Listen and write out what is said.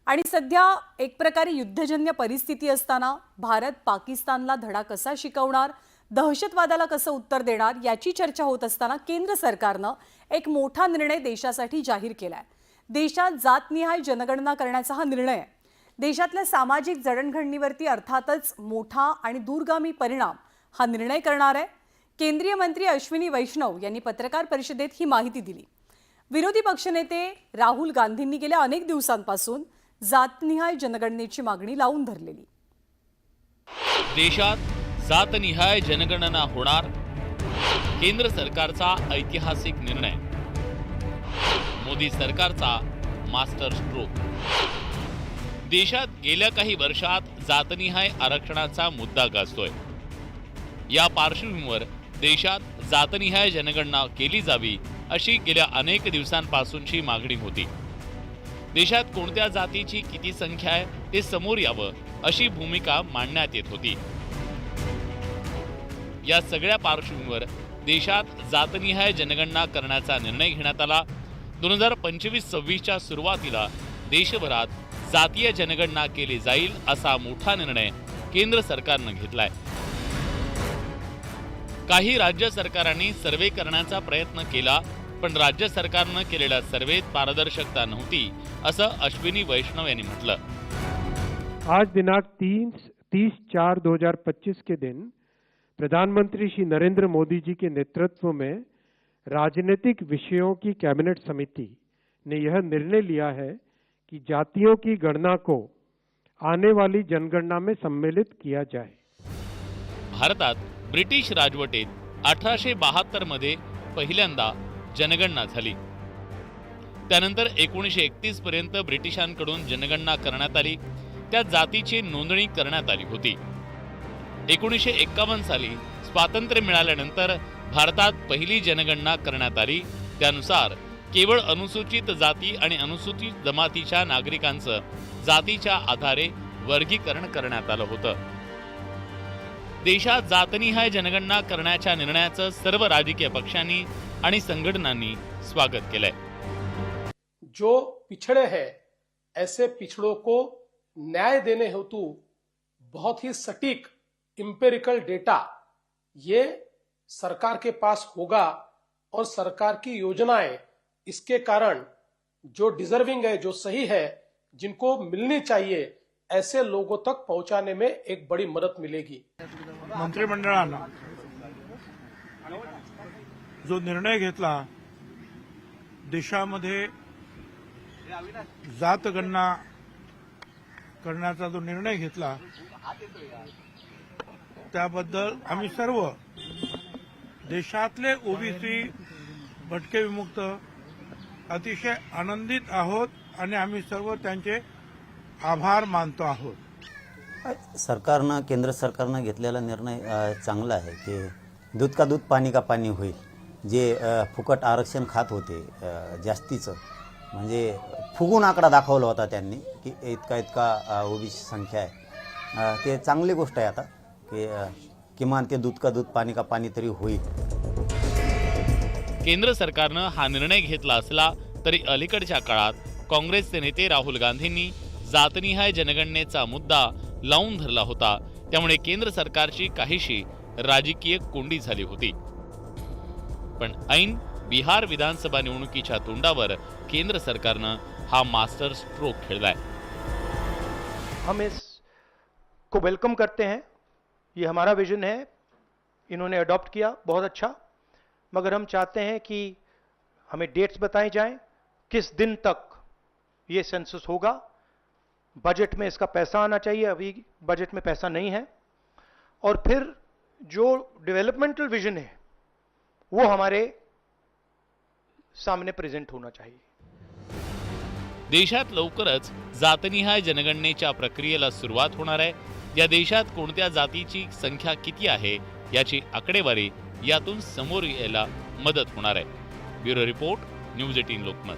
आणि सध्या एक प्रकारे युद्धजन्य परिस्थिती असताना भारत पाकिस्तानला धडा कसा शिकवणार, दहशतवादाला कसं उत्तर देणार याची चर्चा होत असताना केंद्र सरकारने एक मोठा निर्णय देशासाठी जाहीर केलाय। देशात जातनिहाय जनगणना करण्याचा हा निर्णय देशातल्या सामाजिक जडणघडणीवरती अर्थातच मोठा आणि दूरगामी परिणाम हा निर्णय करणार आहे। केंद्रीय मंत्री अश्विनी वैष्णव यांनी पत्रकार परिषदेत ही माहिती दिली। विरोधी पक्षनेते राहुल गांधींनी गेल्या अनेक दिवसांपासून जातनिहाय जनगणनेची मागणी लावून धरलेली। देशात जातनिहाय जनगणना होणार, केंद्र सरकारचा ऐतिहासिक निर्णय, मोदी सरकारचा मास्टर स्ट्रोक। देशात गेल्या काही वर्षात जातनिहाय आरक्षणाचा मुद्दा गाजतोय। या पार्श्वभूमीवर देशात जातनिहाय जनगणना केली जावी अशी गेल्या अनेक दिवसांपासूनची मागणी होती। देशात कोणत्या जातीची किती संख्या आहे हे समोर यावं अशी भूमिका मांडण्यात येत होती। या सगळ्या पार्श्वभूमीवर देशात जातनिहाय जनगणना करण्याचा निर्णय घेण्यात आला। 2025-26च्या सुरुवातीला देशभरात जातीय जनगणना केली जाईल असा मोठा निर्णय केंद्र सरकारने घेतलाय। काही राज्य सरकारांनी सर्वे करण्याचा प्रयत्न केला, पण राज्य सरकारने केलेल्या सर्वेत पारदर्शकता नव्हती असं अश्विनी वैष्णव यांनी म्हटलं। आज दिनांक 30/4/2025 के दिन प्रधानमंत्री श्री नरेंद्र मोदी जी के नेतृत्व में राजनीतिक विषयों की कैबिनेट समिति ने यह निर्णय लिया है कि जातियों की गणना को आने वाली जनगणना में सम्मिलित किया जाए। भारतात ब्रिटिश राजवटीत 1872 मध्ये पहिल्यांदा जनगणना झाली। त्यानंतर 1931 पर्यंत ब्रिटिशांकडून जनगणना करण्यात आली। त्या जातीची नोंदणी करण्यात आली होती। 1951 साली स्वातंत्र्य मिळाल्यानंतर भारतात पहिली जनगणना करण्यात आली। त्यानुसार केवळ अनुसूचित जाती आणि अनुसूचित जमातीच्या नागरिकांचं जातीच्या आधारे वर्गीकरण करण्यात आलं होतं। देशात जातनिहाय जनगणना करण्याच्या निर्णयाचं सर्व राजकीय पक्षांनी आणि संघटनांनी स्वागत केलंय। जो पिछड़े हैं ऐसे पिछड़ों को न्याय देने हेतु बहुत ही सटीक इंपेरिकल डेटा ये सरकार के पास होगा और सरकार की योजनाएं इसके कारण जो डिजर्विंग है, जो सही है, जिनको मिलनी चाहिए ऐसे लोगों तक पहुंचाने में एक बड़ी मदद मिलेगी। मंत्रिमंडळानं जो निर्णय घेतला, देशामध्ये जातगणना करण्याचा जो निर्णय घेतला त्याबद्दल आम्ही सर्व देशातले ओबीसी भटके विमुक्त अतिशय आनंदित आहोत आणि आम्ही सर्व त्यांचे आभार मानतो आहोत। सरकारनं केंद्र सरकारनं घेतलेला निर्णय चांगला आहे की दूध का दूध पाणी का पाणी होईल। जे फुकट आरक्षण खात होते जास्तीचं, म्हणजे फुगून आकडा दाखवला होता त्यांनी की इतका ओबीसी संख्या आहे, ते चांगली गोष्ट आहे आता की किमान ते दूध का दूध पाणी का पाणी तरी होईल। केंद्र सरकारनं हा निर्णय घेतला असला तरी अलीकडच्या काळात काँग्रेसचे नेते राहुल गांधींनी जातनिहाय जनगणनेचा मुद्दा लावून धरला होता। त्यामुळे केंद्र सरकारची काहीशी राजकीय कोंडी झाली होती। पण ऐन बिहार विधानसभा निवडणुकीच्या तोंडावर केंद्र सरकारनं हा मास्टर स्ट्रोक खेळलाय। हम इसको वेलकम करते हैं, ये हमारा विजन है, इन्होंने अडॉप्ट किया, बहुत अच्छा। मगर हम चाहते हैं कि हमें डेट्स बताई जाएं, किस दिन तक ये सेंसस होगा, बजट में इसका पैसा आना चाहिए, अभी बजट में पैसा नहीं है, और फिर जो डेवलपमेंटल विजन है वो हमारे सामने प्रेजेंट होना चाहिए। देशात लवकरच जातनिहाय जनगणनेच्या प्रक्रियेला सुरुवात होणार आहे। या देशात कोणत्या जातीची संख्या किती आहे याची आकडेवारी यातून समोर यायला मदत होणार आहे। Bureau report, news 18 Lokmat.